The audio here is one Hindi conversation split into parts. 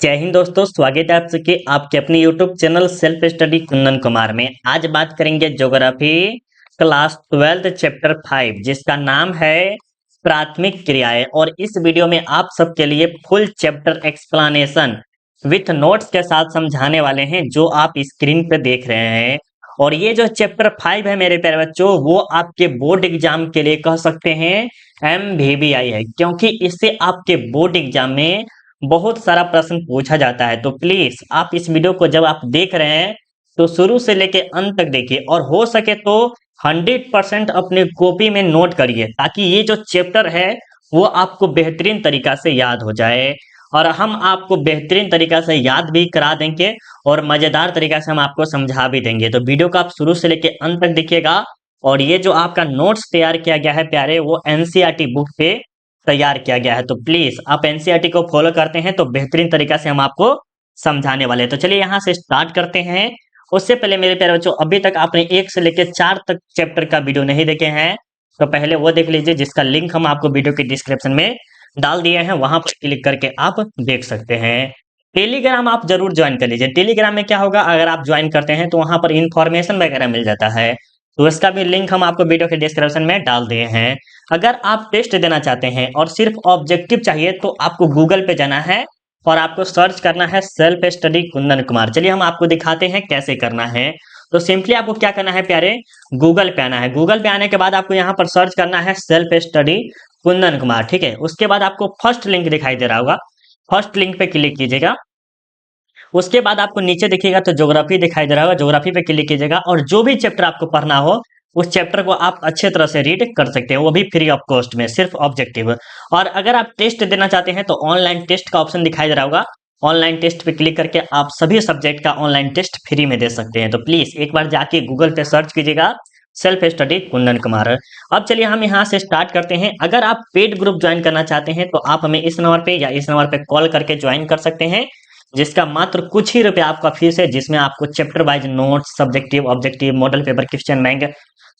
जय हिंद दोस्तों, स्वागत है आप सबके आपके अपने YouTube channel self study Kundan Kumar में। आज बात करेंगे ज्योग्राफी क्लास 12 चैप्टर 5 जिसका नाम है प्राथमिक क्रियाएं। और इस वीडियो में आप सबके लिए full chapter explanation with notes के साथ समझाने वाले हैं जो आप स्क्रीन पे देख रहे हैं। और ये जो चैप्टर 5 है मेरे प्यारे बच्चों, वो आपके बोर्ड एग्जाम के लिए कह सकते हैं MVBI है, क्योंकि इससे आपके बोर्ड एग्जाम में बहुत सारा प्रश्न पूछा जाता है। तो प्लीज आप इस वीडियो को जब आप देख रहे हैं तो शुरू से लेके अंत तक देखिए और हो सके तो 100% अपने कॉपी में नोट करिए ताकि ये जो चैप्टर है वो आपको बेहतरीन तरीका से याद हो जाए। और हम आपको बेहतरीन तरीका से याद भी करा देंगे और मजेदार तरीका से हम आपको समझा भी देंगे। तो वीडियो को आप शुरू से लेके अंत तक देखिएगा। और ये जो आपका नोट्स तैयार किया गया है प्यारे, वो एनसीईआरटी बुक पे तैयार किया गया है। तो प्लीज आप एनसीईआरटी को फॉलो करते हैं तो बेहतरीन तरीका से हम आपको समझाने वाले हैं। तो चलिए यहाँ से स्टार्ट करते हैं। उससे पहले मेरे प्यारे बच्चों, अभी तक आपने 1 से लेकर 4 तक चैप्टर का वीडियो नहीं देखे हैं तो पहले वो देख लीजिए, जिसका लिंक हम आपको वीडियो के डिस्क्रिप्शन में डाल दिए हैं, वहां पर क्लिक करके आप देख सकते हैं। टेलीग्राम आप जरूर ज्वाइन कर लीजिए। टेलीग्राम में क्या होगा, अगर आप ज्वाइन करते हैं तो वहां पर इंफॉर्मेशन वगैरह मिल जाता है, तो इसका भी लिंक हम आपको वीडियो के डिस्क्रिप्शन में डाल दिए हैं। अगर आप टेस्ट देना चाहते हैं और सिर्फ ऑब्जेक्टिव चाहिए तो आपको गूगल पे जाना है और आपको सर्च करना है सेल्फ स्टडी कुंदन कुमार। चलिए हम आपको दिखाते हैं कैसे करना है। तो सिंपली आपको क्या करना है प्यारे, गूगल पे आना है। गूगल पे आने के बाद आपको यहाँ पर सर्च करना है सेल्फ स्टडी कुंदन कुमार, ठीक है। उसके बाद आपको फर्स्ट लिंक दिखाई दे रहा होगा, फर्स्ट लिंक पे क्लिक कीजिएगा। उसके बाद आपको नीचे देखिएगा तो ज्योग्राफी दिखाई दे रहा होगा, ज्योग्राफी पे क्लिक कीजिएगा और जो भी चैप्टर आपको पढ़ना हो उस चैप्टर को आप अच्छे तरह से रीड कर सकते हैं, वो भी फ्री ऑफ कॉस्ट में, सिर्फ ऑब्जेक्टिव। और अगर आप टेस्ट देना चाहते हैं तो ऑनलाइन टेस्ट का ऑप्शन दिखाई दे रहा होगा, ऑनलाइन टेस्ट पे क्लिक करके आप सभी सब्जेक्ट का ऑनलाइन टेस्ट फ्री में दे सकते हैं। तो प्लीज एक बार जाके गूगल पे सर्च कीजिएगा सेल्फ स्टडी कुंदन कुमार। अब चलिए हम यहाँ से स्टार्ट करते हैं। अगर आप पेड ग्रुप ज्वाइन करना चाहते हैं तो आप हमें इस नंबर पे या इस नंबर पे कॉल करके ज्वाइन कर सकते हैं, जिसका मात्र कुछ ही रुपया आपका फीस है, जिसमें आपको chapter wise notes, subjective, objective, model paper, question bank,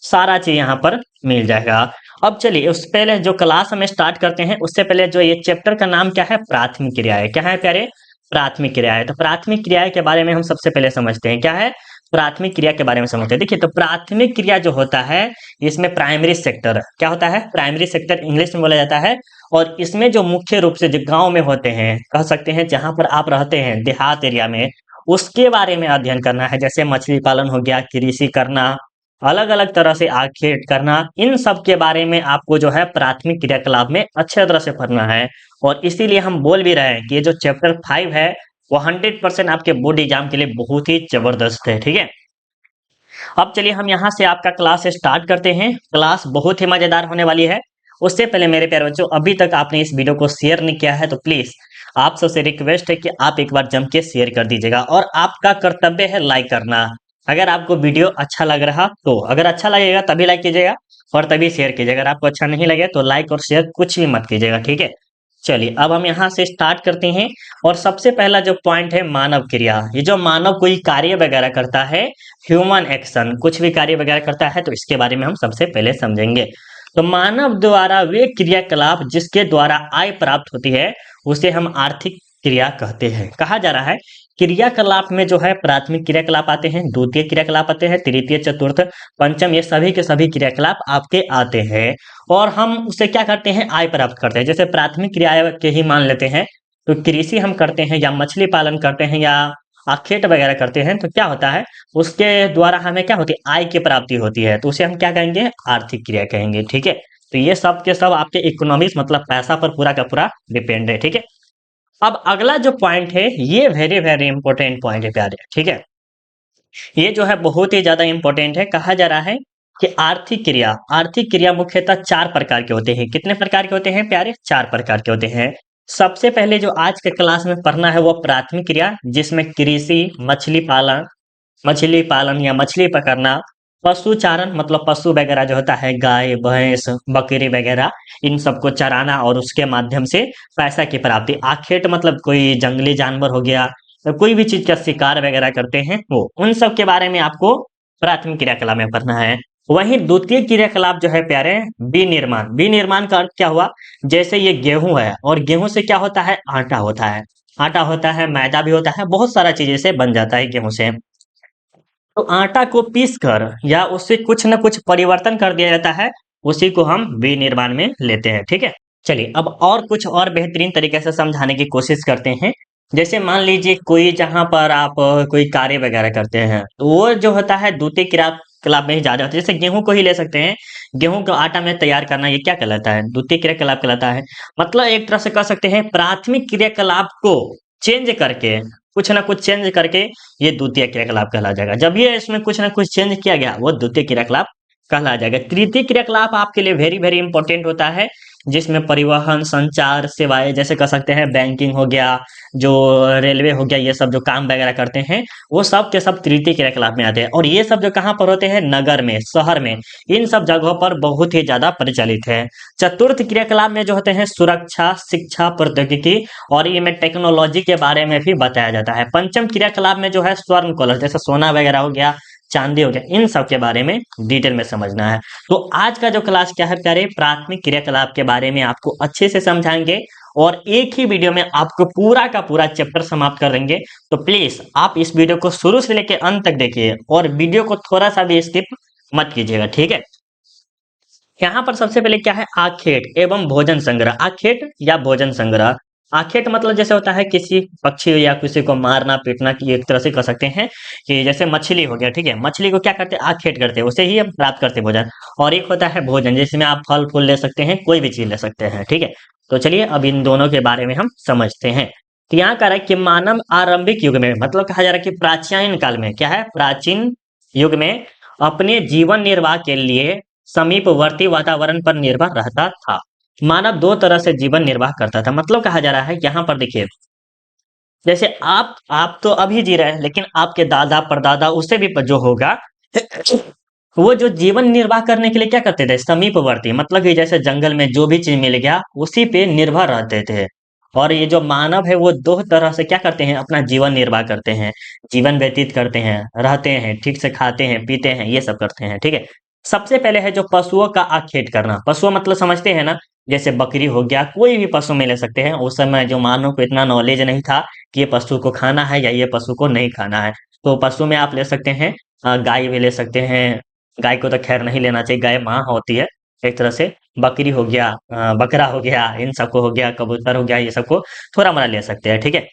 सारा चीज यहाँ पर मिल जाएगा। अब चलिए उससे पहले जो क्लास हमें स्टार्ट करते हैं उससे पहले जो ये चैप्टर का नाम क्या है, प्राथमिक क्रियाएं। क्या है प्यारे, प्राथमिक क्रियाएं। तो प्राथमिक क्रियाएं के बारे में हम सबसे पहले समझते हैं। क्या है, प्राथमिक क्रिया के बारे में समझते हैं। देखिए तो प्राथमिक क्रिया जो होता है इसमें प्राइमरी सेक्टर क्या होता है, प्राइमरी सेक्टर इंग्लिश में बोला जाता है। और इसमें जो मुख्य रूप से जो गांव में होते हैं, कह सकते हैं जहां पर आप रहते हैं देहात एरिया में, उसके बारे में अध्ययन करना है। जैसे मछली पालन हो गया, कृषि करना, अलग अलग तरह से आग खेत करना, इन सब के बारे में आपको जो है प्राथमिक क्रियाकलाप में अच्छे तरह से पढ़ना है। और इसीलिए हम बोल भी रहे हैं कि ये जो चैप्टर 5 है वो 100% आपके बोर्ड एग्जाम के लिए बहुत ही जबरदस्त है, ठीक है। अब चलिए हम यहाँ से आपका क्लास स्टार्ट करते हैं। क्लास बहुत ही मजेदार होने वाली है। उससे पहले मेरे प्यारे बच्चों, अभी तक आपने इस वीडियो को शेयर नहीं किया है तो प्लीज आप सबसे रिक्वेस्ट है कि आप एक बार जम के शेयर कर दीजिएगा। और आपका कर्तव्य है लाइक करना, अगर आपको वीडियो अच्छा लग रहा तो। अगर अच्छा लगेगा तभी लाइक कीजिएगा और तभी शेयर कीजिएगा, अगर आपको अच्छा नहीं लगे तो लाइक और शेयर कुछ भी मत कीजिएगा, ठीक है। चलिए अब हम यहाँ से स्टार्ट करते हैं। और सबसे पहला जो पॉइंट है मानव क्रिया। ये जो मानव कोई कार्य वगैरह करता है, ह्यूमन एक्शन, कुछ भी कार्य वगैरह करता है तो इसके बारे में हम सबसे पहले समझेंगे। तो मानव द्वारा वे क्रियाकलाप जिसके द्वारा आय प्राप्त होती है उसे हम आर्थिक क्रिया कहते हैं। कहा जा रहा है क्रियाकलाप में जो है प्राथमिक क्रियाकलाप आते हैं, द्वितीय क्रियाकलाप आते हैं, तृतीय, चतुर्थ, पंचम, ये सभी के सभी क्रियाकलाप आपके आते हैं। और हम उसे क्या करते हैं, आय प्राप्त करते हैं। जैसे प्राथमिक क्रिया के ही मान लेते हैं तो कृषि हम करते हैं या मछली पालन करते हैं या आखेट वगैरह करते हैं तो क्या होता है, उसके द्वारा हमें क्या होती है, आय की प्राप्ति होती है, तो उसे हम क्या कहेंगे, आर्थिक क्रिया कहेंगे, ठीक है। तो ये सब के सब आपके इकोनॉमिक्स मतलब पैसा पर पूरा का पूरा डिपेंड है, ठीक है। अब अगला जो पॉइंट है ये वेरी वेरी इंपॉर्टेंट पॉइंट है प्यारे, ठीक है। ये जो है बहुत ही ज्यादा इंपॉर्टेंट है। कहा जा रहा है कि आर्थिक क्रिया मुख्यतः 4 प्रकार के होते हैं। कितने प्रकार के होते हैं प्यारे, 4 प्रकार के होते हैं। सबसे पहले जो आज के क्लास में पढ़ना है वो प्राथमिक क्रिया, जिसमें कृषि, मछली पालन या मछली पकड़ना, पशुचारण मतलब पशु वगैरह जो होता है गाय भैंस बकरी वगैरह, इन सबको चराना और उसके माध्यम से पैसा की प्राप्ति। आखेट मतलब कोई जंगली जानवर हो गया, तो कोई भी चीज का शिकार वगैरह करते हैं वो, उन सब के बारे में आपको प्राथमिक क्रियाकलाप में पढ़ना है। वहीं द्वितीय क्रियाकलाप जो है प्यारे, विनिर्माण। विनिर्माण का अर्थ क्या हुआ, जैसे ये गेहूं है और गेहूं से क्या होता है, आटा होता है। आटा होता है, मैदा भी होता है, बहुत सारा चीज़ें से बन जाता है गेहूँ से। तो आटा को पीस कर या उससे कुछ न कुछ परिवर्तन कर दिया जाता है, उसी को हम विनिर्माण में लेते हैं, ठीक है? चलिए अब और कुछ और बेहतरीन तरीके से समझाने की कोशिश करते हैं। जैसे मान लीजिए कोई जहाँ पर आप कोई कार्य वगैरह करते हैं, तो वो जो होता है द्वितीय क्रियाकलाप में ही ज़्यादा होता है। जैसे गेहूँ को ही ले सकते हैं, गेहूँ को आटा में तैयार करना ये क्या कहलाता है? द्वितीय क्रियाकलाप कहलाता है। मतलब एक तरह से कह सकते हैं प्राथमिक क्रियाकलाप को चेंज करके, कुछ ना कुछ चेंज करके ये द्वितीय क्रियाकलाप कहला जाएगा। जब ये इसमें कुछ ना कुछ चेंज किया गया, वो द्वितीय क्रियाकलाप कहला जाएगा। तृतीय क्रियाकलाप आपके लिए वेरी वेरी इंपॉर्टेंट होता है, जिसमें परिवहन, संचार, सेवाएँ जैसे कह सकते हैं बैंकिंग हो गया, जो रेलवे हो गया, ये सब जो काम वगैरह करते हैं, वो सब के सब तृतीय क्रियाकलाप में आते हैं। और ये सब जो कहाँ पर होते हैं? नगर में, शहर में, इन सब जगहों पर बहुत ही ज़्यादा प्रचलित है। चतुर्थ क्रियाकलाप में जो होते हैं सुरक्षा, शिक्षा, प्रौद्योगिकी और ये में टेक्नोलॉजी के बारे में भी बताया जाता है। पंचम क्रियाकलाप में जो है स्वर्ण कौशल, जैसे सोना वगैरह हो गया, चांदी हो गया, इन सब के बारे में डिटेल में समझना है। तो आज का जो क्लास क्या है प्यारे, प्राथमिक क्रियाकलाप के बारे में आपको अच्छे से समझाएंगे और एक ही वीडियो में आपको पूरा का पूरा चैप्टर समाप्त कर देंगे। तो प्लीज आप इस वीडियो को शुरू से लेकर अंत तक देखिए और वीडियो को थोड़ा सा भी स्किप मत कीजिएगा, ठीक है? यहाँ पर सबसे पहले क्या है? आखेट एवं भोजन संग्रह। आखेट या भोजन संग्रह। आखेट मतलब जैसे होता है किसी पक्षी या किसी को मारना पीटना, की एक तरह से कह सकते हैं कि जैसे मछली हो गया, ठीक है? मछली को क्या करते हैं? आखेट करते हैं, उसे ही हम प्राप्त करते हैं भोजन। और एक होता है भोजन, जिसमें आप फल फूल ले सकते हैं, कोई भी चीज ले सकते हैं, ठीक है? तो चलिए अब इन दोनों के बारे में हम समझते हैं। तो यहाँ कह रहा है कि मानव आरंभिक युग में, मतलब कहा जा रहा है कि प्राचीन काल में, क्या है? प्राचीन युग में अपने जीवन निर्वाह के लिए समीपवर्ती वातावरण पर निर्भर रहता था। मानव दो तरह से जीवन निर्वाह करता था। मतलब कहा जा रहा है यहाँ पर देखिए, जैसे आप तो अभी जी रहे हैं, लेकिन आपके दादा परदादा उससे भी जो होगा, वो जो जीवन निर्वाह करने के लिए क्या करते थे? समीपवर्ती, मतलब कि जैसे जंगल में जो भी चीज मिल गया उसी पे निर्भर रहते थे। और ये जो मानव है वो दो तरह से क्या करते हैं? अपना जीवन निर्वाह करते हैं, जीवन व्यतीत करते हैं, रहते हैं, ठीक से खाते हैं, पीते हैं, ये सब करते हैं, ठीक है? सबसे पहले है जो पशुओं का आखेट करना। पशु मतलब समझते हैं ना? जैसे बकरी हो गया, कोई भी पशु में ले सकते हैं। उस समय जो मानव को इतना नॉलेज नहीं था कि ये पशु को खाना है या ये पशु को नहीं खाना है। तो पशु में आप ले सकते हैं गाय भी ले सकते हैं। गाय को तो खैर नहीं लेना चाहिए, गाय माँ होती है एक तरह से। बकरी हो गया, बकरा हो गया, इन सबको हो गया, कबूतर हो गया, ये सबको थोड़ा मोड़ा ले सकते हैं, ठीक है?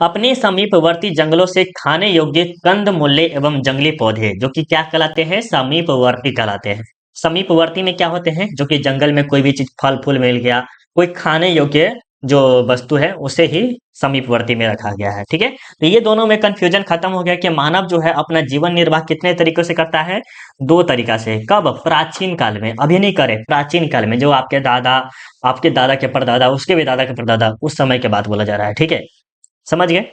अपने समीपवर्ती जंगलों से खाने योग्य कंद मूल्य एवं जंगली पौधे, जो कि क्या कहलाते हैं? समीपवर्ती कहलाते हैं। समीपवर्ती में क्या होते हैं? जो कि जंगल में कोई भी चीज फल फूल मिल गया, कोई खाने योग्य जो वस्तु है उसे ही समीपवर्ती में रखा गया है, ठीक है? तो ये दोनों में कंफ्यूजन खत्म हो गया कि मानव जो है अपना जीवन निर्वाह कितने तरीकों से करता है? दो तरीका से। कब? प्राचीन काल में, अभी नहीं करे, प्राचीन काल में, जो आपके दादा के परदादा, उसके भी दादा के परदादा, उस समय के बाद बोला जा रहा है, ठीक है? समझ गए?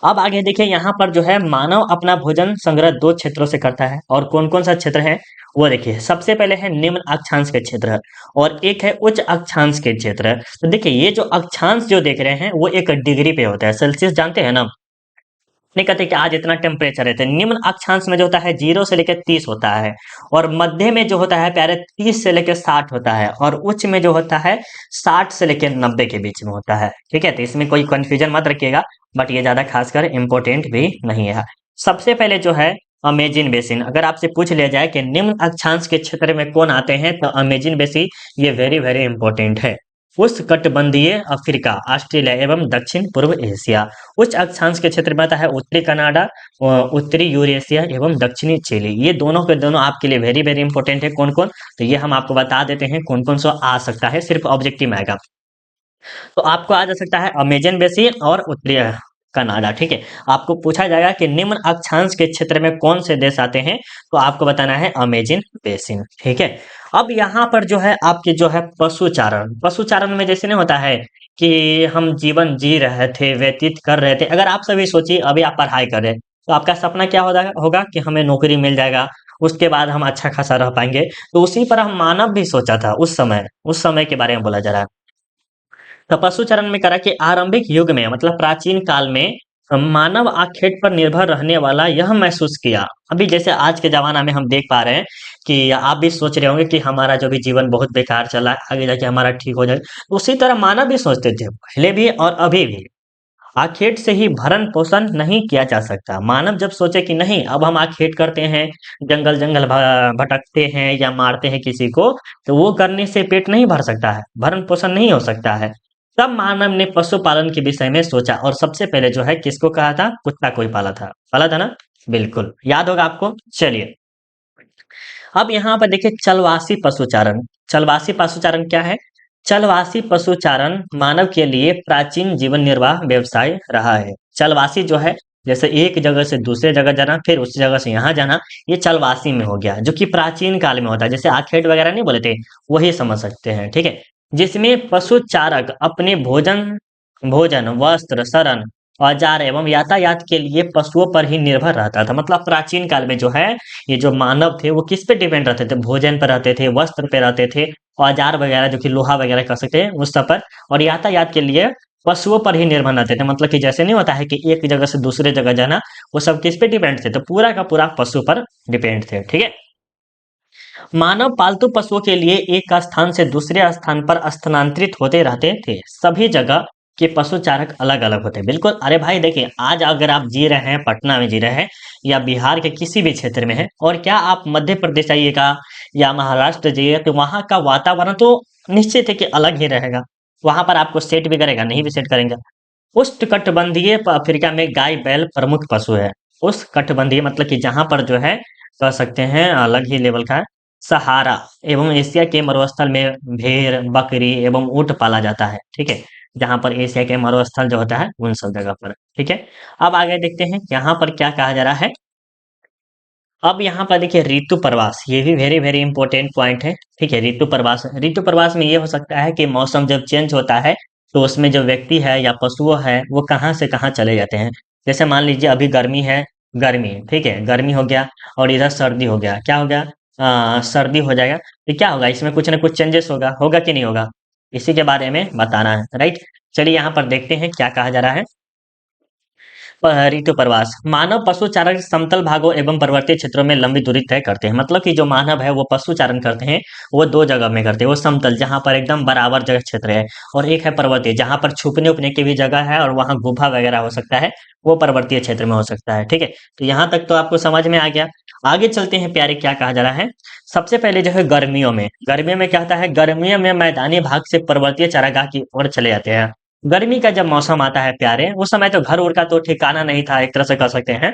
अब आगे देखिए, यहाँ पर जो है मानव अपना भोजन संग्रह दो क्षेत्रों से करता है। और कौन कौन सा क्षेत्र है वो देखिए। सबसे पहले है निम्न अक्षांश के क्षेत्र और एक है उच्च अक्षांश के क्षेत्र। तो देखिए ये जो अक्षांश जो देख रहे हैं वो एक डिग्री पे होता है। सेल्सियस जानते हैं ना? नहीं कहते कि आज इतना टेम्परेचर है। तो निम्न अक्षांश में जो होता है 0 से लेकर 30 होता है। और मध्य में जो होता है प्यारे 30 से लेकर 60 होता है। और उच्च में जो होता है 60 से लेकर 90 के बीच में होता है, ठीक है? तो इसमें कोई कंफ्यूजन मत रखिएगा, बट ये ज्यादा खासकर इम्पोर्टेंट भी नहीं है। सबसे पहले जो है अमेजिन बेसिन। अगर आपसे पूछ लिया जाए कि निम्न अक्षांश के क्षेत्र में कौन आते हैं, तो अमेजिन बेसिन ये वेरी वेरी इंपॉर्टेंट है। उष्णकटिबंधीय अफ्रीका, ऑस्ट्रेलिया एवं दक्षिण पूर्व एशिया। उच्च अक्षांश के क्षेत्र में आता है उत्तरी कनाडा, उत्तरी यूरेशिया एवं दक्षिणी चिली। ये दोनों के दोनों आपके लिए वेरी वेरी इंपॉर्टेंट है। कौन कौन? तो ये हम आपको बता देते हैं कौन कौन सा आ सकता है, सिर्फ ऑब्जेक्टिव में आएगा। तो आपको आ जा सकता है अमेजन बेसिन और उत्तरी कनाडा, ठीक है? आपको पूछा जाएगा कि निम्न अक्षांश के क्षेत्र में कौन से देश आते हैं, तो आपको बताना है अमेजन बेसिन, ठीक है? अब यहाँ पर जो है आपके जो है पशुचारण। पशुचारण में जैसे नहीं होता है कि हम जीवन जी रहे थे, व्यतीत कर रहे थे। अगर आप सभी सोचिए, अभी आप पढ़ाई कर रहे हैं, तो आपका सपना क्या होगा कि हमें नौकरी मिल जाएगा, उसके बाद हम अच्छा खासा रह पाएंगे। तो उसी पर हम मानव भी सोचा था उस समय के बारे में बोला जा रहा है। तो पशु चरण में करा कि आरंभिक युग में, मतलब प्राचीन काल में, मानव आखेट पर निर्भर रहने वाला यह महसूस किया। अभी जैसे आज के जमाना में हम देख पा रहे हैं कि आप भी सोच रहे होंगे कि हमारा जो भी जीवन बहुत बेकार चला है, आगे जाके हमारा ठीक हो जाए। उसी तरह मानव भी सोचते थे, पहले भी और अभी भी। आखेट से ही भरण पोषण नहीं किया जा सकता। मानव जब सोचे कि नहीं अब हम आखेट करते हैं, जंगल जंगल भटकते हैं या मारते हैं किसी को, तो वो करने से पेट नहीं भर सकता है, भरण पोषण नहीं हो सकता है। तब मानव ने पशुपालन के विषय में सोचा और सबसे पहले जो है किसको कहा था, कुत्ता को ही पाला था ना, बिल्कुल याद होगा आपको। चलिए अब यहाँ पर देखिए चलवासी पशुचारण। चलवासी पशुचारण क्या है? चलवासी पशुचारण मानव के लिए प्राचीन जीवन निर्वाह व्यवसाय रहा है। चलवासी जो है जैसे एक जगह से दूसरे जगह जाना, फिर उस जगह से यहाँ जाना, ये चलवासी में हो गया, जो कि प्राचीन काल में होता है। जैसे आखेट वगैरह नहीं बोले थे, वही समझ सकते हैं, ठीक है। जिसमें पशुचारक अपने भोजन भोजन वस्त्र शरण औजार एवं यातायात के लिए पशुओं पर ही निर्भर रहता था। मतलब प्राचीन काल में जो है ये जो मानव थे वो किस पे डिपेंड रहते थे? भोजन पर रहते थे, वस्त्र पे रहते थे, औजार वगैरह जो कि लोहा वगैरह कह सकते हैं उस सब पर, और यातायात के लिए पशुओं पर ही निर्भर रहते थे। मतलब कि जैसे नहीं होता है कि एक जगह से दूसरे जगह जाना, वो सब किस पे डिपेंड थे? तो पूरा का पूरा पशु पर डिपेंड थे, ठीक है। मानव पालतू पशुओं के लिए एक स्थान से दूसरे स्थान पर स्थानांतरित होते रहते थे। सभी जगह के पशु चारक अलग अलग होते हैं, बिल्कुल। अरे भाई देखिए, आज अगर आप जी रहे हैं पटना में जी रहे हैं या बिहार के किसी भी क्षेत्र में है, और क्या आप मध्य प्रदेश जाइएगा या महाराष्ट्र जाइए, तो वहां का वातावरण तो निश्चित है कि अलग ही रहेगा। वहां पर आपको सेट भी करेगा, नहीं भी सेट करेंगे। उष्णकटिबंधीय अफ्रीका में गाय बैल प्रमुख पशु है। उष्णकटिबंधीय मतलब कि जहां पर जो है कह सकते हैं अलग ही लेवल का है। सहारा एवं एशिया के मरुस्थल में भेड़ बकरी एवं ऊंट पाला जाता है, ठीक है। जहां पर एशिया के मरुस्थल जो होता है उन सब जगह पर, ठीक है। अब आगे देखते हैं यहाँ पर क्या कहा जा रहा है। अब यहाँ पर देखिए ऋतु प्रवास, ये भी वेरी वेरी इंपॉर्टेंट पॉइंट है, ठीक है। ऋतु प्रवास में ये हो सकता है कि मौसम जब चेंज होता है तो उसमें जो व्यक्ति है या पशु है वो कहाँ से कहाँ चले जाते हैं। जैसे मान लीजिए अभी गर्मी है, गर्मी ठीक है, गर्मी हो गया, और इधर सर्दी हो गया, क्या हो गया, सर्दी हो जाएगा, तो क्या होगा, इसमें कुछ ना कुछ चेंजेस होगा, होगा कि नहीं होगा, इसी के बारे में बताना है, राइट। चलिए यहाँ पर देखते हैं क्या कहा जा रहा है। ऋतु प्रवास, मानव पशु चारण समतल भागों एवं पर्वतीय क्षेत्रों में लंबी दूरी तय करते हैं। मतलब कि जो मानव है वो पशु चारण करते हैं, वो दो जगह में करते हैं। वो समतल जहां पर एकदम बराबर जगह क्षेत्र है, और एक है पर्वतीय जहां पर छुपने उपने की भी जगह है और वहां गुफा वगैरह हो सकता है, वो पर्वतीय क्षेत्र में हो सकता है, ठीक है। तो यहाँ तक तो आपको समझ में आ गया। आगे चलते हैं प्यारे, क्या कहा जा रहा है। सबसे पहले जो है गर्मियों में क्या होता है, गर्मियों में मैदानी भाग से पर्वतीय चारागाह की ओर चले जाते हैं। गर्मी का जब मौसम आता है प्यारे, उस समय तो घर उर का तो ठिकाना नहीं था, एक तरह से कह सकते हैं।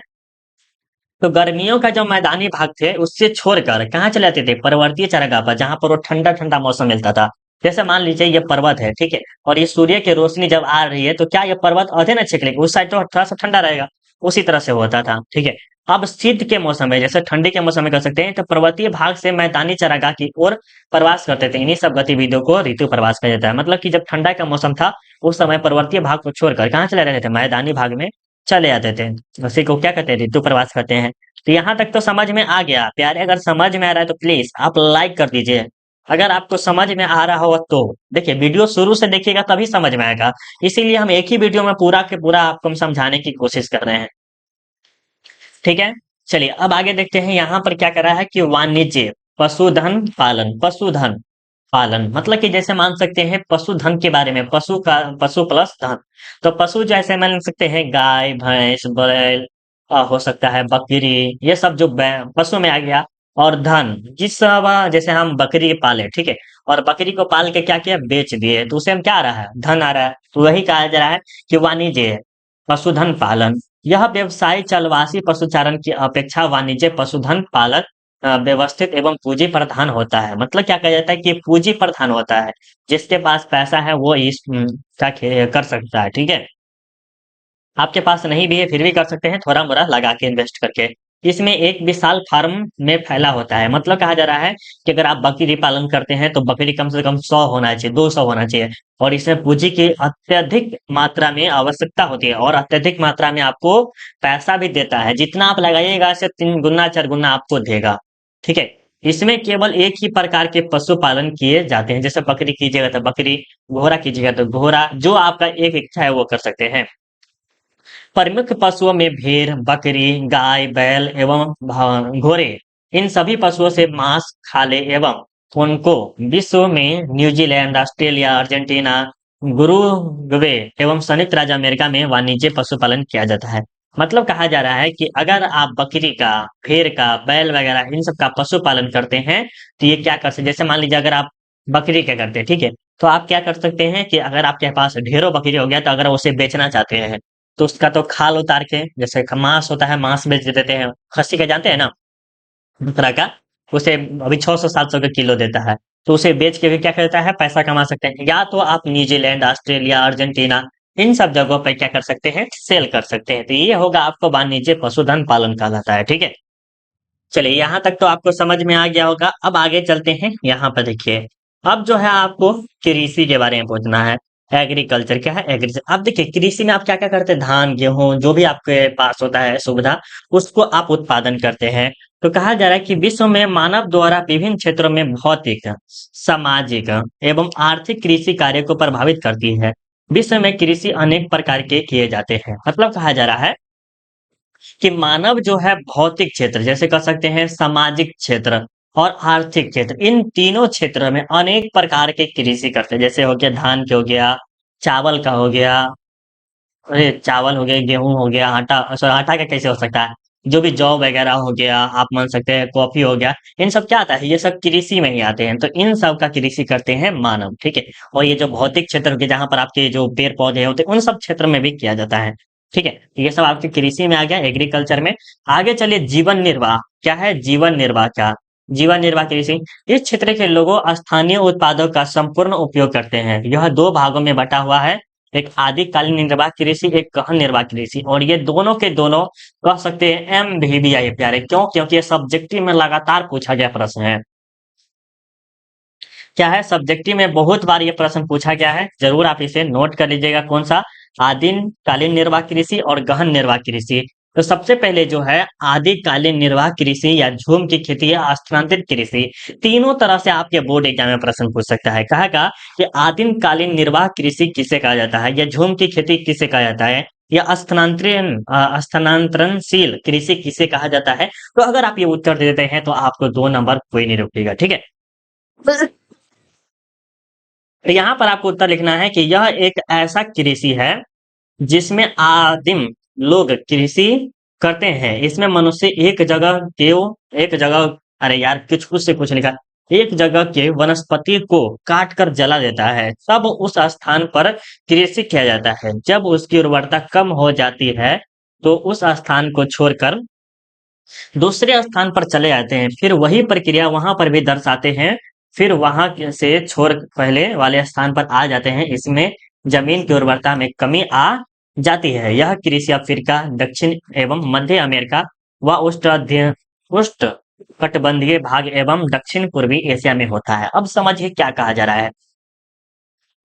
तो गर्मियों का जो मैदानी भाग थे उससे छोड़कर कहाँ चले जाते थे, पर्वतीय चारागाह पर, जहां पर वो ठंडा ठंडा मौसम मिलता था। जैसे मान लीजिए ये पर्वत है, ठीक है, और ये सूर्य की रोशनी जब आ रही है तो क्या ये पर्वत आधे न छिकलेंगे, उस साइड तो थोड़ा सा ठंडा रहेगा, उसी तरह से होता था, ठीक है। अब शीत के मौसम में, जैसे ठंडी के मौसम में कर सकते हैं, तो पर्वतीय भाग से मैदानी चारागाह की ओर प्रवास करते थे। इन्हीं सब गतिविधियों को ऋतु प्रवास कहा जाता है। मतलब कि जब ठंडा का मौसम था उस समय पर्वतीय भाग को छोड़कर कहाँ चले रहते थे, मैदानी भाग में चले जाते थे। उसी को क्या कहते हैं, ऋतु प्रवास कहते हैं। तो यहाँ तक तो समझ में आ गया प्यारे। अगर समझ में आ रहा है तो प्लीज आप लाइक कर दीजिए। अगर आपको समझ में आ रहा हो तो देखिए, वीडियो शुरू से देखिएगा तभी समझ में आएगा। इसीलिए हम एक ही वीडियो में पूरा के पूरा आपको हम समझाने की कोशिश कर रहे हैं, ठीक है। चलिए अब आगे देखते हैं यहाँ पर क्या कर रहा है कि वाणिज्य पशुधन पालन, मतलब कि जैसे मान सकते हैं पशुधन के बारे में, पशु प्लस धन। तो पशु जैसे मान सकते हैं गाय भैंस बैल, हो सकता है बकरी, ये सब जो पशु में आ गया। और धन, जिस जैसे हम बकरी पाले, ठीक है, और बकरी को पाल के क्या किया, बेच दिए, तो उसे हम क्या आ रहा है, धन आ रहा है। तो वही कहा जा रहा है कि वाणिज्य पशुधन पालन, यह व्यवसाय चलवासी पशुचारण की अपेक्षा वाणिज्य पशुधन पालक व्यवस्थित एवं पूंजी प्रधान होता है। मतलब क्या कहा जाता है कि पूंजी प्रधान होता है, जिसके पास पैसा है वो इस का कर सकता है, ठीक है। आपके पास नहीं भी है फिर भी कर सकते हैं, थोड़ा मोड़ा लगा के इन्वेस्ट करके। इसमें एक विशाल फार्म में फैला होता है। मतलब कहा जा रहा है कि अगर आप बकरी पालन करते हैं तो बकरी कम से कम 100 होना चाहिए, 200 होना चाहिए, और इसमें पूंजी की अत्यधिक मात्रा में आवश्यकता होती है, और अत्यधिक मात्रा में आपको पैसा भी देता है। जितना आप लगाइएगा इससे 3 गुना 4 गुना आपको देगा, ठीक है। इसमें केवल एक ही प्रकार के पशु पालन किए जाते हैं। जैसे बकरी कीजिएगा तो बकरी, घोड़ा कीजिएगा तो घोड़ा, जो आपका एक इच्छा है वो कर सकते हैं। प्रमुख पशुओं में भेड़ बकरी गाय बैल एवं घोड़े, इन सभी पशुओं से मांस खाले एवं उनको विश्व में न्यूजीलैंड ऑस्ट्रेलिया अर्जेंटीना गुरुग्वे एवं संयुक्त राज्य अमेरिका में वाणिज्य पशुपालन किया जाता है। मतलब कहा जा रहा है कि अगर आप बकरी का, भेड़ का, बैल वगैरह इन सब का पशुपालन करते हैं, तो ये क्या कर सकते, जैसे मान लीजिए अगर आप बकरी का करते हैं, ठीक है, तो आप क्या कर सकते हैं कि अगर आपके पास ढेरों बकरी हो गया, तो अगर उसे बेचना चाहते हैं, तो उसका तो खाल उतार के, जैसे मांस होता है, मांस बेच देते हैं, खस्सी का जानते हैं ना, तरह का, उसे अभी 600-700 का किलो देता है, तो उसे बेच के भी क्या करता है, पैसा कमा सकते हैं। या तो आप न्यूजीलैंड, ऑस्ट्रेलिया, अर्जेंटीना इन सब जगहों पर क्या कर सकते हैं, सेल कर सकते हैं। तो ये होगा आपको वाणिज्य पशुधन पालन कहलाता है, ठीक है। चलिए यहाँ तक तो आपको समझ में आ गया होगा। अब आगे चलते हैं, यहाँ पर देखिए, अब जो है आपको कृषि के बारे में पूछना है। एग्रीकल्चर क्या है, एग्रीकल्चर। अब देखिए कृषि में आप क्या क्या करते हैं, धान, गेहूं, जो भी आपके पास होता है सुविधा, उसको आप उत्पादन करते हैं। तो कहा जा रहा है कि विश्व में मानव द्वारा विभिन्न क्षेत्रों में भौतिक, सामाजिक एवं आर्थिक कृषि कार्य को प्रभावित करती है। विश्व में कृषि अनेक प्रकार के किए जाते हैं। मतलब कहा जा रहा है कि मानव जो है भौतिक क्षेत्र, जैसे कह सकते हैं सामाजिक क्षेत्र और आर्थिक क्षेत्र, इन तीनों क्षेत्रों में अनेक प्रकार के कृषि करते हैं। जैसे हो गया धान के हो गया, चावल का हो गया, अरे चावल हो गया, गेहूं हो गया, आटा, सॉरी आटा का कैसे हो सकता है, जो भी जौ वगैरह हो गया, आप मान सकते हैं कॉफी हो गया, इन सब क्या आता है, ये सब कृषि में ही आते हैं। तो इन सब का कृषि करते हैं मानव, ठीक है। और ये जो भौतिक क्षेत्र के जहां पर आपके जो पेड़ पौधे होते हैं, उन सब क्षेत्र में भी किया जाता है, ठीक है। ये सब आपके कृषि में आ गया, एग्रीकल्चर में। आगे चलिए, जीवन निर्वाह क्या है, जीवन निर्वाह क्या, जीवन निर्वाह कृषि। इस क्षेत्र के लोगों स्थानीय उत्पादों का संपूर्ण उपयोग करते हैं। यह दो भागों में बटा हुआ है, एक आदिकालीन निर्वाह कृषि, एक गहन निर्वाह कृषि। और ये दोनों के दोनों कह सकते हैं एमवीबीआई प्यारे, क्यों, क्योंकि ये सब्जेक्टिव में लगातार पूछा गया प्रश्न है। क्या है, सब्जेक्टिव में बहुत बार ये प्रश्न पूछा गया है, जरूर आप इसे नोट कर लीजिएगा। कौन सा, आदिकालीन निर्वाह कृषि और गहन निर्वाह कृषि। तो सबसे पहले जो है आदिकालीन निर्वाह कृषि या झूम की खेती या स्थानांतरित कृषि, तीनों तरह से आपके बोर्ड एग्जाम में प्रश्न पूछ सकता है। कहेगा कि आदिकालीन निर्वाह कृषि किसे कहा जाता है, या झूम की खेती किसे कहा जाता है, या स्थानांतरणशील कृषि किसे कहा जाता है। तो अगर आप ये उत्तर दे देते हैं, तो आपको 2 नंबर कोई नहीं रोकेगा, ठीक है। तो यहाँ पर आपको उत्तर लिखना है कि यह एक ऐसा कृषि है जिसमें आदिम लोग कृषि करते हैं। इसमें मनुष्य एक जगह, अरे यार कुछ कुछ से कुछ लिखा, एक जगह के वनस्पति को काट कर जला देता है, तब उस स्थान पर कृषि किया जाता है। जब उसकी उर्वरता कम हो जाती है, तो उस स्थान को छोड़कर दूसरे स्थान पर चले जाते हैं, फिर वही प्रक्रिया वहां पर भी दर्शाते हैं, फिर से छोड़ पहले वाले स्थान पर आ जाते हैं। इसमें जमीन की उर्वरता में कमी आ जाती है। यह कृषि अफ्रीका, दक्षिण एवं मध्य अमेरिका व उष्ण कटिबंधीय भाग एवं दक्षिण पूर्वी एशिया में होता है। अब समझिए क्या कहा जा रहा है।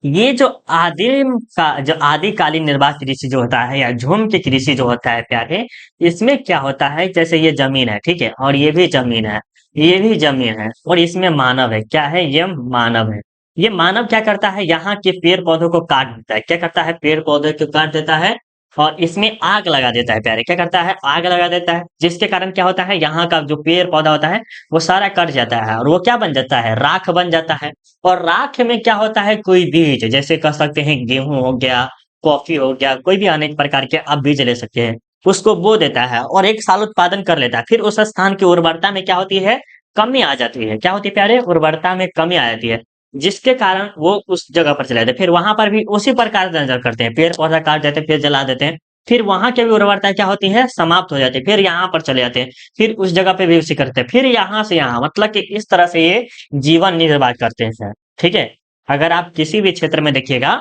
ये जो आदिकालीन निर्वाह कृषि जो होता है, या झूम की कृषि जो होता है प्यारे, इसमें क्या होता है, जैसे ये जमीन है, ठीक है, और ये भी जमीन है, ये भी जमीन है, और इसमें मानव है। क्या है, ये मानव है। ये मानव क्या करता है, यहाँ के पेड़ पौधों को काट देता है। क्या करता है, पेड़ पौधों को काट देता है, और इसमें आग लगा देता है प्यारे। क्या करता है, आग लगा देता है, जिसके कारण क्या होता है, यहाँ का जो पेड़ पौधा होता है वो सारा कट जाता है, और वो क्या बन जाता है, राख बन जाता है। और राख में क्या होता है, कोई बीज, जैसे कह सकते हैं गेहूं हो गया, कॉफी हो गया, कोई भी अनेक प्रकार के आप बीज ले सकते हैं, उसको बो देता है और एक साल उत्पादन कर लेता है। फिर उस स्थान की उर्वरता में क्या होती है, कमी आ जाती है। क्या होती है प्यारे, उर्वरता में कमी आ जाती है, जिसके कारण वो उस जगह पर चले जाते हैं। फिर वहां पर भी उसी प्रकार से नजर करते हैं, पेड़ पौधा काट देते हैं, फिर जला देते हैं। फिर वहां की भी उर्वरता क्या होती है, समाप्त हो जाती है। फिर यहाँ पर चले जाते हैं, फिर उस जगह पे भी उसी करते हैं, फिर यहाँ से यहाँ, मतलब कि इस तरह से ये जीवन निर्वाह करते हैं सर, ठीक है। अगर आप किसी भी क्षेत्र में देखिएगा,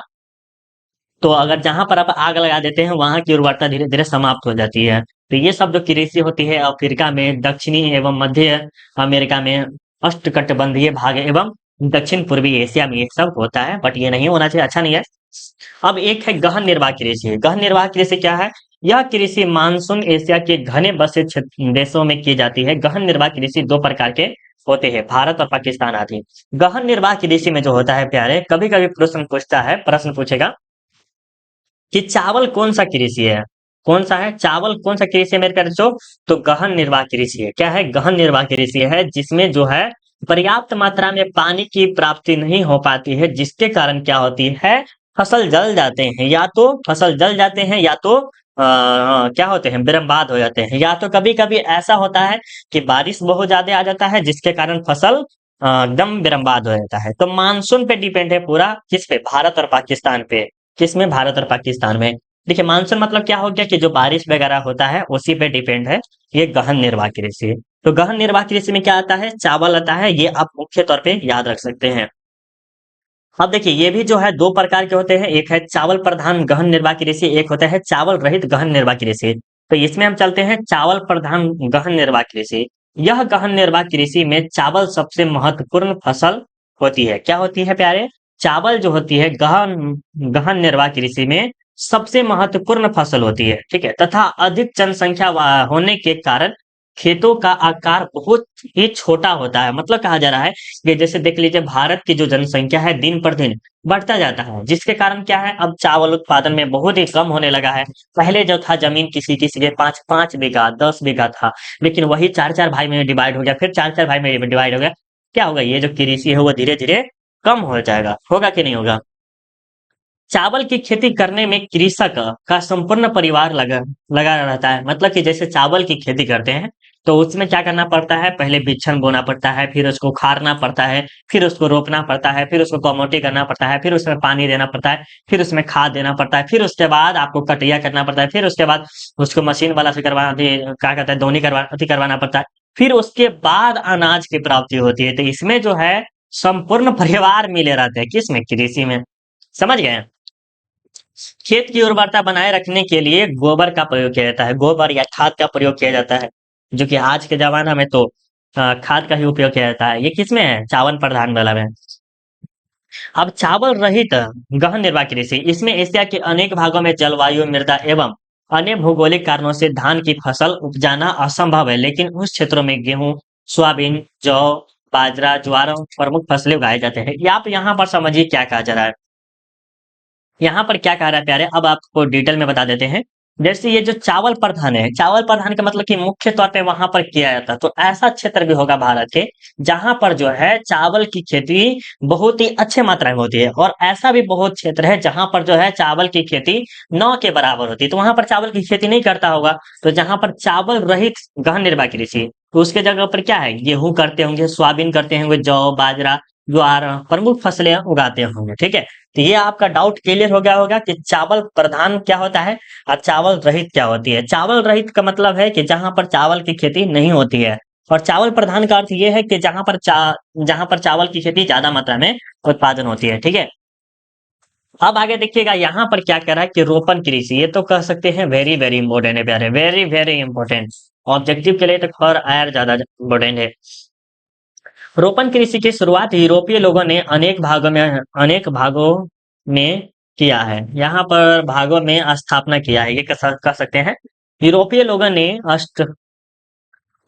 तो अगर जहां पर आप आग लगा देते हैं, वहां की उर्वरता धीरे धीरे समाप्त हो जाती है। तो ये सब जो कृषि होती है अफ्रीका में, दक्षिणी एवं मध्य अमेरिका में, उष्णकटिबंधीय भाग एवं दक्षिण पूर्वी एशिया में ये सब होता है, बट ये नहीं होना चाहिए, अच्छा नहीं है। अब एक है गहन निर्वाह कृषि। गहन निर्वाह कृषि क्या है, यह कृषि मानसून एशिया के घने बसे देशों में की जाती है। गहन निर्वाह कृषि 2 प्रकार के होते हैं, भारत और पाकिस्तान आदि। गहन निर्वाह कृषि में जो होता है प्यारे, कभी कभी प्रश्न पूछेगा कि चावल कौन सा कृषि है, कौन सा है, चावल कौन सा कृषि है मेरे प्यारे बच्चों, तो गहन निर्वाह कृषि है। क्या है, गहन निर्वाह कृषि है, जिसमें जो है पर्याप्त मात्रा में पानी की प्राप्ति नहीं हो पाती है, जिसके कारण क्या होती है, फसल जल जाते हैं, या तो फसल जल जाते हैं, या तो क्या होते हैं, बर्बाद हो जाते हैं, या तो कभी कभी ऐसा होता है कि बारिश बहुत ज्यादा आ जाता है जिसके कारण फसल एकदम बर्बाद हो जाता है। तो मानसून पे डिपेंड है पूरा, किस पे, भारत और पाकिस्तान पे। किस में, भारत और पाकिस्तान में। देखिए मानसून मतलब क्या हो गया कि जो बारिश वगैरह होता है उसी पे डिपेंड है ये गहन निर्वाह कृषि। तो गहन निर्वाह कृषि में क्या आता है, चावल आता है, ये आप मुख्य तौर पे याद रख सकते हैं। अब देखिए ये भी जो है दो प्रकार के होते हैं, एक है चावल प्रधान गहन निर्वाह कृषि, एक होता है चावल रहित गहन निर्वाह कृषि। तो इसमें हम चलते हैं चावल प्रधान गहन निर्वाह कृषि। यह गहन निर्वाह कृषि में चावल सबसे महत्वपूर्ण फसल होती है। क्या होती है प्यारे, चावल जो होती है गहन गहन निर्वाह कृषि में सबसे महत्वपूर्ण फसल होती है, ठीक है। तथा अधिक जनसंख्या होने के कारण खेतों का आकार बहुत ही छोटा होता है। मतलब कहा जा रहा है कि जैसे देख लीजिए भारत की जो जनसंख्या है दिन पर दिन बढ़ता जाता है, जिसके कारण क्या है, अब चावल उत्पादन में बहुत ही कम होने लगा है। पहले जो था जमीन किसी किसी के 5-5 बीघा 10 बीघा था, लेकिन वही 4-4 भाई में डिवाइड हो गया, फिर 4-4 भाई में डिवाइड हो गया। क्या होगा, ये जो कृषि है वो धीरे धीरे कम हो जाएगा, होगा कि नहीं होगा। चावल की खेती करने में कृषक का संपूर्ण परिवार लगा लगा रहता है। मतलब कि जैसे चावल की खेती करते हैं तो उसमें क्या करना पड़ता है, पहले बिछन बोना पड़ता है, फिर उसको खारना पड़ता है, फिर उसको रोपना पड़ता है, फिर उसको कमोटी करना पड़ता है, फिर उसमें पानी देना पड़ता है, फिर उसमें खाद देना पड़ता है, फिर उसके बाद आपको कटिया करना पड़ता है, फिर उसके बाद उसको मशीन वाला से करवाना, क्या कहता है, दोनी करवाना पड़ता है। फिर उसके बाद अनाज की प्राप्ति होती है। तो इसमें जो है संपूर्ण परिवार मिले रहते हैं, किसमें, कृषि में। समझ गए। खेत की उर्वरता बनाए रखने के लिए गोबर का प्रयोग किया जाता है, गोबर या खाद का प्रयोग किया जाता है, जो कि आज के जमाना में तो खाद का ही उपयोग किया जाता है। ये किसमें है, चावल प्रधान वाला में। अब चावल रहित गहन निर्वाह कृषि, इसमें एशिया के अनेक भागों में जलवायु, मृदा एवं अन्य भौगोलिक कारणों से धान की फसल उपजाना असंभव है, लेकिन उस क्षेत्रों में गेहूं, सोयाबीन, जौ, बाजरा, ज्वार प्रमुख फसलें उगाए जाते हैं। ये आप यहाँ पर समझिए क्या कहा जा रहा है। यहाँ पर क्या कह रहा है प्यारे, अब आपको डिटेल में बता देते हैं। जैसे ये जो चावल प्रधान है, चावल प्रधान का मतलब कि मुख्य तौर पे वहां पर किया जाता है। तो ऐसा क्षेत्र भी होगा भारत के जहां पर जो है चावल की खेती बहुत ही अच्छे मात्रा में होती है, और ऐसा भी बहुत क्षेत्र है जहां पर जो है चावल की खेती न के बराबर होती है, तो वहां पर चावल की खेती नहीं करता होगा। तो जहां पर चावल रहित गहन निर्वाह कृषि, तो उसके जगह पर क्या है, गेहूं करते होंगे, सोयाबीन करते होंगे, जौ, बाजरा, ज्वार प्रमुख फसलें उगाते होंगे, ठीक है। तो ये आपका डाउट क्लियर हो गया होगा कि चावल प्रधान क्या होता है और चावल रहित क्या होती है। चावल रहित का मतलब है कि जहां पर चावल की खेती नहीं होती है, और चावल प्रधान का अर्थ ये है कि जहां पर चावल की खेती ज्यादा मात्रा में उत्पादन होती है, ठीक है। अब आगे देखिएगा यहाँ पर क्या कह रहा है कि रोपण कृषि, ये तो कह सकते हैं वेरी वेरी इंपॉर्टेंट है प्यारे, वेरी वेरी इंपॉर्टेंट। ऑब्जेक्टिव के लिए तो खैर आयर ज्यादा इंपॉर्टेंट है। रोपण कृषि की शुरुआत यूरोपीय लोगों ने अनेक भागों में किया है। यहाँ पर भागों में स्थापना किया है, ये कह सकते हैं। यूरोपीय लोगों ने अष्ट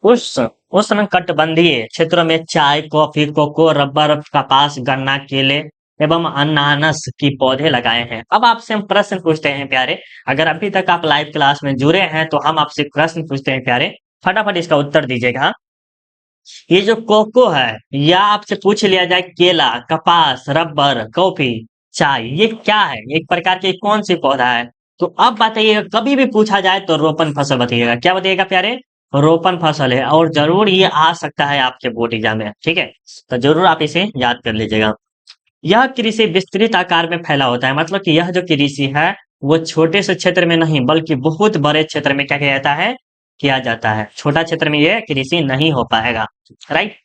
उस उष्णकटिबंधीय क्षेत्रों में चाय, कॉफी, कोको, रबर, कपास, गन्ना, केले एवं अनानास की पौधे लगाए हैं। अब आपसे हम प्रश्न पूछते हैं प्यारे, अगर अभी तक आप लाइव क्लास में जुड़े हैं तो हम आपसे प्रश्न पूछते हैं प्यारे, फटाफट इसका उत्तर दीजिएगा। ये जो कोको है, या आपसे पूछ लिया जाए केला, कपास, रबर, कॉफी, चाय, ये क्या है, एक प्रकार की कौन सी पौधा है। तो अब बताइएगा, कभी भी पूछा जाए तो रोपण फसल बताइएगा। क्या बताइएगा प्यारे, रोपण फसल है, और जरूर ये आ सकता है आपके बोर्ड एग्जाम में, ठीक है। तो जरूर आप इसे याद कर लीजिएगा। यह कृषि विस्तृत आकार में फैला होता है, मतलब कि यह जो कृषि है वो छोटे से क्षेत्र में नहीं बल्कि बहुत बड़े क्षेत्र में क्या किया जाता है, किया जाता है। छोटा क्षेत्र में यह कृषि नहीं हो पाएगा, राइट।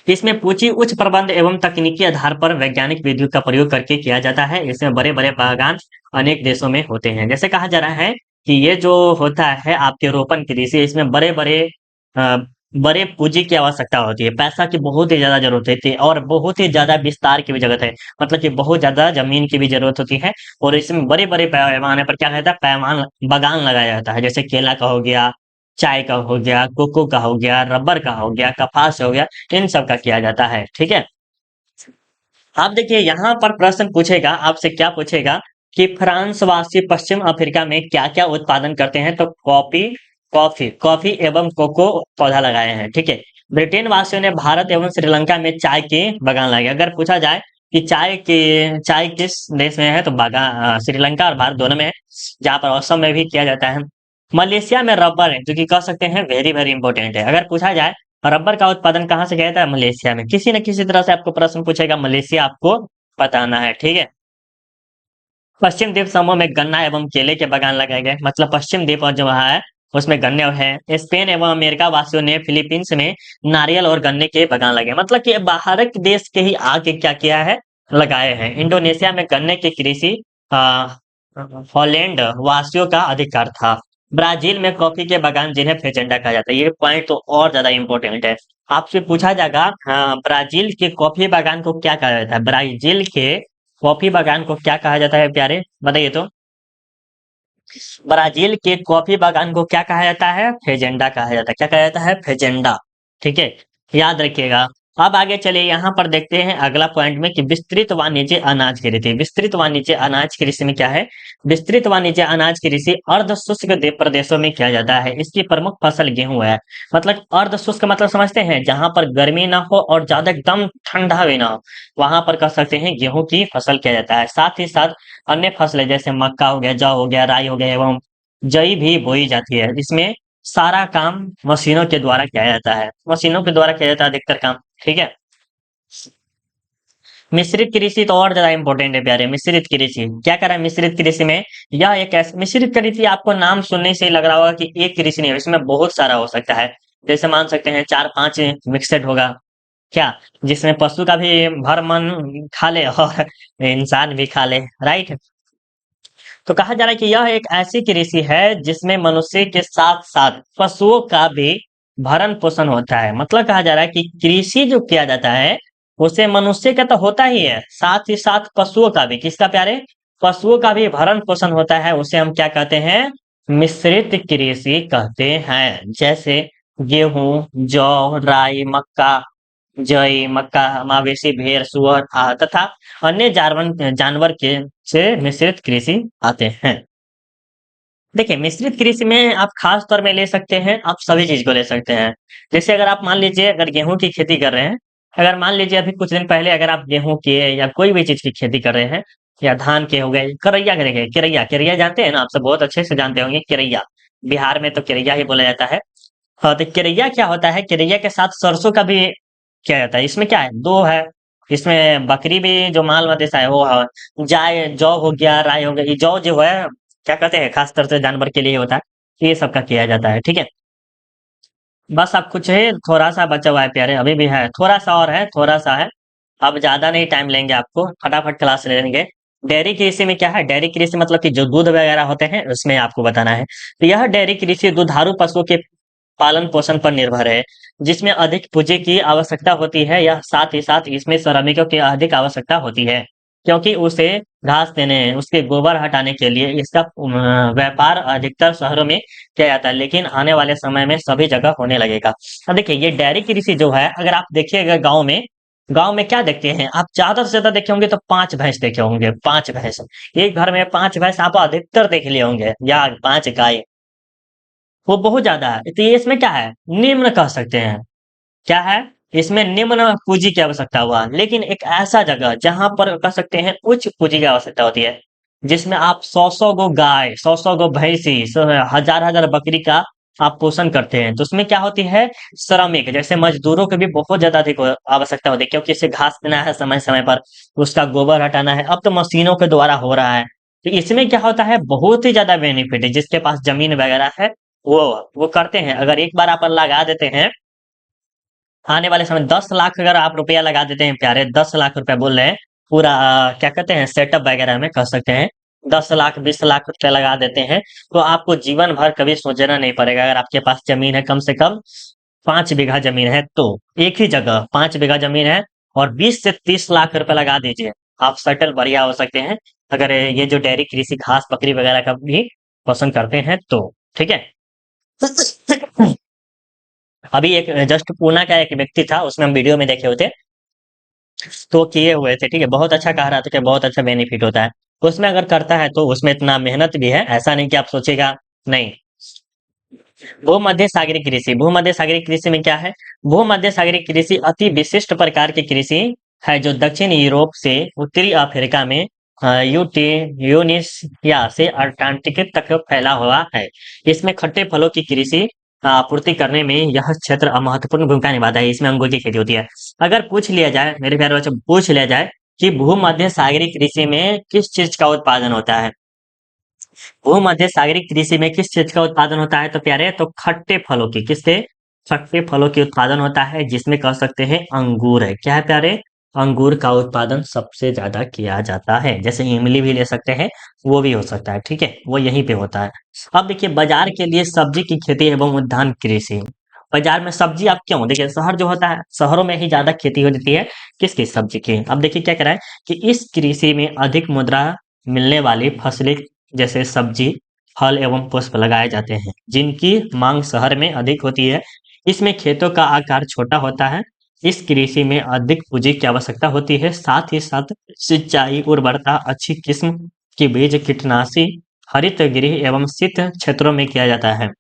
इसमें पूंजी उच्च प्रबंध एवं तकनीकी आधार पर वैज्ञानिक विधियों का प्रयोग करके किया जाता है। इसमें बड़े बड़े बागान अनेक देशों में होते हैं। जैसे कहा जा रहा है कि ये जो होता है आपके रोपण कृषि, इसमें बड़े बड़े बड़े पूंजी की आवश्यकता होती है, पैसा की बहुत ही ज्यादा जरूरत होती है, और बहुत ही ज्यादा विस्तार की भी जरूरत है। मतलब कि बहुत ज्यादा जमीन की भी जरूरत होती है, और इसमें बड़े बड़े पैमाने पर क्या कहता है, पैमान बागान लगाया जाता है। जैसे केला का हो गया, चाय का हो गया, कोको का हो गया, रबर का हो गया, कपास हो गया, इन सब का किया जाता है, ठीक है। आप देखिए यहाँ पर प्रश्न पूछेगा आपसे, क्या पूछेगा कि फ्रांस वासी पश्चिम अफ्रीका में क्या क्या उत्पादन करते हैं। तो कॉफी एवं कोको पौधा लगाए हैं, ठीक है। ब्रिटेन वासियों ने भारत एवं श्रीलंका में चाय के बागान लगाए। अगर पूछा जाए कि चाय किस देश में है, तो श्रीलंका और भारत दोनों में है, जहाँ पर असम में भी किया जाता है। मलेशिया में रबर है, जो कि कह सकते हैं वेरी वेरी इंपॉर्टेंट है। अगर पूछा जाए रबर का उत्पादन कहाँ से किया जाता है, मलेशिया में। किसी न किसी तरह से आपको प्रश्न पूछेगा, मलेशिया आपको बताना है, ठीक है। पश्चिम द्वीप समूह में गन्ना एवं केले के बागान लगाए गए, मतलब पश्चिम द्वीप और जो वहाँ है उसमें गन्ने है। स्पेन एवं अमेरिका वासियों ने फिलीपींस में नारियल और गन्ने के बागान लगाए, मतलब कि बाहर के देश के ही आके क्या किया है, लगाए हैं। इंडोनेशिया में गन्ने की कृषि हॉलैंड वासियों का अधिकार था। ब्राजील में कॉफी के बागान, जिन्हें फेजेंडा कहा जाता है। ये पॉइंट तो और ज्यादा इंपॉर्टेंट है। आपसे पूछा जाएगा, हाँ, ब्राजील के कॉफी बागान को क्या कहा जाता है, ब्राजील के कॉफी बागान को क्या कहा जाता है प्यारे, बताइए तो। ब्राजील के कॉफी बागान को क्या कहा जाता है, फेजेंडा कहा जाता है। क्या कहा जाता है, फेजेंडा, ठीक है, याद रखिएगा। अब आगे चलिए, यहाँ पर देखते हैं अगला पॉइंट में कि विस्तृत वाणिज्य अनाज कृषि। विस्तृत वाणिज्य अनाज कृषि में क्या है, विस्तृत वाणिज्य अनाज कृषि अर्ध शुष्क प्रदेशों में किया जाता है। इसकी प्रमुख फसल गेहूं है। मतलब अर्ध शुष्क मतलब समझते हैं, जहां पर गर्मी ना हो और ज्यादा एकदम ठंडा भी ना हो, वहां पर कह सकते हैं गेहूं की फसल किया जाता है। साथ ही साथ अन्य फसलें जैसे मक्का हो गया, जौ हो गया, राई हो गया एवं जई भी बोई जाती है। इसमें सारा काम मशीनों के द्वारा किया जाता है, मशीनों के द्वारा किया जाता है अधिकतर काम, ठीक है। मिश्रित कृषि तो और ज्यादा इंपॉर्टेंट है प्यारे। मिश्रित कृषि क्या कर रहा है, मिश्रित कृषि में यह एक ऐसी मिश्रित कृषि, आपको नाम सुनने से ही लग रहा होगा कि एक कृषि नहीं है, इसमें बहुत सारा हो सकता है। जैसे मान सकते हैं 4-5 मिक्सड होगा क्या, जिसमें पशु का भी भर मन खा ले और इंसान भी खा ले, राइट। तो कहा जा रहा है कि यह एक ऐसी कृषि है जिसमें मनुष्य के साथ साथ पशुओं का भी भरण पोषण होता है। मतलब कहा जा रहा है कि कृषि जो किया जाता है उसे मनुष्य का तो होता ही है, साथ ही साथ पशुओं का भी। किसका प्यारे, पशुओं का भी भरण पोषण होता है। उसे हम क्या कहते हैं, मिश्रित कृषि कहते हैं। जैसे गेहूं, जौ, राई, मक्का, जई, मक्का, मवेशी, भेड़, सुअर तथा अन्य जानवर के से मिश्रित कृषि आते हैं। देखिए, मिश्रित कृषि में आप खास तौर में ले सकते हैं, आप सभी चीज को ले सकते हैं। जैसे अगर आप मान लीजिए, अगर गेहूं की खेती कर रहे हैं, अगर मान लीजिए अभी कुछ दिन पहले अगर आप गेहूं के या कोई भी चीज की खेती कर रहे हैं, या धान के हो गए, करैया करेंगे, किरैया किरैया जानते हैं ना, आप सब बहुत अच्छे से जानते होंगे किरैया। बिहार में तो किरैया ही बोला जाता है। हाँ, तो किरैया क्या होता है, किरैया के साथ सरसों का भी किया जाता है। इसमें क्या है, दो है। इसमें बकरी भी जो माल मदेशा है वो है। जाय जौ हो गया, राई हो गई, ये जौ जो है क्या कहते हैं, खास तौर से जानवर के लिए होता है। ये सब का किया जाता है, ठीक है। बस अब कुछ है, थोड़ा सा बचा हुआ है प्यारे, अभी भी है, थोड़ा सा और है, थोड़ा सा है। अब ज्यादा नहीं टाइम लेंगे, आपको फटाफट क्लास ले लेंगे। डेयरी कृषि में क्या है, डेयरी कृषि मतलब कि जो दूध वगैरह होते हैं उसमें आपको बताना है। तो यह डेयरी कृषि दुधारू पशुओं के पालन पोषण पर निर्भर है, जिसमें अधिक पूंजी की आवश्यकता होती है। या साथ ही साथ इसमें श्रमिकों की अधिक आवश्यकता होती है, क्योंकि उसे घास देने, उसके गोबर हटाने के लिए इसका व्यापार अधिकतर शहरों में किया जाता है, लेकिन आने वाले समय में सभी जगह होने लगेगा। अब देखिए, ये डेयरी कृषि जो है, अगर आप देखिएगा गांव में क्या देखते हैं आप, ज्यादा से ज्यादा देखे होंगे तो 5 भैंस देखे होंगे, 5 भैंस। एक घर में 5 भैंस आप अधिकतर देख लिए होंगे, या 5 गाय, वो बहुत ज्यादा है। तो ये इसमें क्या है, निम्न कह सकते हैं। क्या है, इसमें निम्न पूंजी की आवश्यकता हुआ, लेकिन एक ऐसा जगह जहां पर कह सकते हैं उच्च पूंजी की आवश्यकता होती है, जिसमें आप 100-100 गो गाय, 100-100 गो भैंसी, हजार-हजार बकरी का आप पोषण करते हैं। तो उसमें क्या होती है, श्रमिक जैसे मजदूरों की भी बहुत ज्यादा अधिक आवश्यकता होती है, क्योंकि इसे घास देना है समय समय पर, उसका गोबर हटाना है। अब तो मशीनों के द्वारा हो रहा है। तो इसमें क्या होता है, बहुत ही ज्यादा बेनिफिट है। जिसके पास जमीन वगैरह है वो वो करते हैं। अगर एक बार आप लगा देते हैं, आने वाले समय 10 लाख अगर आप रुपया लगा देते हैं प्यारे, 10 लाख रुपया बोल रहे हैं, पूरा क्या कहते हैं सेटअप वगैरह में कह सकते हैं, 10 लाख 20 लाख रुपया लगा देते हैं, तो आपको जीवन भर कभी सोचना नहीं पड़ेगा। अगर आपके पास जमीन है कम से कम 5 बीघा जमीन है, तो एक ही जगह 5 बीघा जमीन है और 20 से 30 लाख रुपया लगा दीजिए, आप सेटल बढ़िया हो सकते हैं। अगर ये जो डेयरी कृषि घास बकरी वगैरह का भी पसंद करते हैं तो, ठीक है। अभी एक जस्ट पूना का एक व्यक्ति था, उसमें हम वीडियो में देखे होते, तो किए हुए थे, ठीक है। बहुत अच्छा कह रहा था कि बहुत अच्छा बेनिफिट होता है उसमें, अगर करता है तो उसमें इतना मेहनत भी है, ऐसा नहीं कि आप सोचेगा नहीं। भूमध्य सागरीय कृषि, भूमध्य सागरीय कृषि में क्या है, भूमध्य सागरीय कृषि अति विशिष्ट प्रकार की कृषि है जो दक्षिण यूरोप से उत्तरी अफ्रीका में यूरेशिया से अंटार्कटिक तक फैला हुआ है। इसमें खट्टे फलों की कृषि आपूर्ति करने में यह क्षेत्र महत्वपूर्ण भूमिका निभाता है। इसमें अंगूर की खेती होती है। अगर पूछ लिया जाए मेरे प्यारे बच्चों, पूछ लिया जाए कि भूमध्य सागरीय कृषि में किस चीज का उत्पादन होता है, भूमध्य सागरीय कृषि में किस चीज का उत्पादन होता है तो प्यारे, तो खट्टे फलों की, किससे, खट्टे फलों की उत्पादन होता है, जिसमें कह सकते हैं अंगूर है। क्या है प्यारे, अंगूर का उत्पादन सबसे ज्यादा किया जाता है। जैसे इमली भी ले सकते हैं, वो भी हो सकता है, ठीक है, वो यहीं पे होता है। अब देखिए बाजार के लिए सब्जी की खेती एवं उद्यान कृषि, बाजार में सब्जी, आप क्यों, देखिए शहर जो होता है, शहरों में ही ज्यादा खेती होती है किसकी, सब्जी की। अब देखिए क्या कह रहा है कि इस कृषि में अधिक मुद्रा मिलने वाली फसलें जैसे सब्जी, फल एवं पुष्प लगाए जाते हैं, जिनकी मांग शहर में अधिक होती है। इसमें खेतों का आकार छोटा होता है। इस कृषि में अधिक पूंजी की आवश्यकता होती है। साथ ही साथ सिंचाई, उर्वरता, अच्छी किस्म के बीज, कीटनाशी, हरित गृह एवं शीत क्षेत्रों में किया जाता है।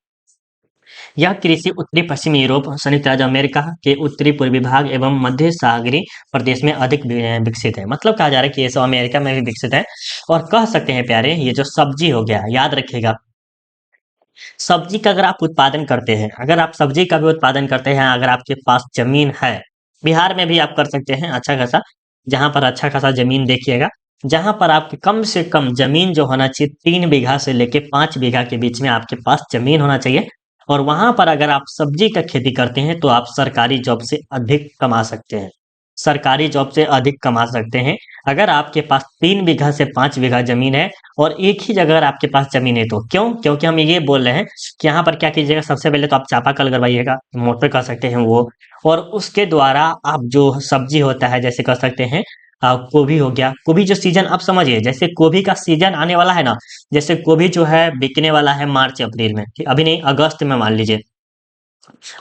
यह कृषि उत्तरी पश्चिमी यूरोप, संयुक्त राज्य अमेरिका के उत्तरी पूर्वी भाग एवं मध्य सागरीय प्रदेश में अधिक विकसित है। मतलब कहा जा रहा है कि ये सब अमेरिका में भी विकसित है। और कह सकते हैं प्यारे, ये जो सब्जी हो गया, याद रखिएगा, सब्जी का अगर आप उत्पादन करते हैं, अगर आप सब्जी का भी उत्पादन करते हैं, अगर आपके पास जमीन है, बिहार में भी आप कर सकते हैं अच्छा खासा, जहां पर अच्छा खासा जमीन देखिएगा, जहां पर आपके कम से कम जमीन जो होना चाहिए 3 बीघा से लेके 5 बीघा के बीच में आपके पास जमीन होना चाहिए। और वहां पर अगर आप सब्जी का खेती करते हैं तो आप सरकारी जॉब से अधिक कमा सकते हैं, सरकारी जॉब से अधिक कमा सकते हैं। अगर आपके पास 3 बीघा से 5 बीघा जमीन है और एक ही जगह अगर आपके पास जमीन है, तो क्यों, क्योंकि हम ये बोल रहे हैं कि यहाँ पर क्या कीजिएगा, सबसे पहले तो आप चापाकल करवाइएगा, मोटर कर सकते हैं वो, और उसके द्वारा आप जो सब्जी होता है, जैसे कर सकते हैं गोभी हो गया, गोभी जो सीजन आप समझिए, जैसे गोभी का सीजन आने वाला है ना, जैसे गोभी जो है बिकने वाला है मार्च अप्रैल में, ठीक, अभी नहीं, अगस्त में मान लीजिए,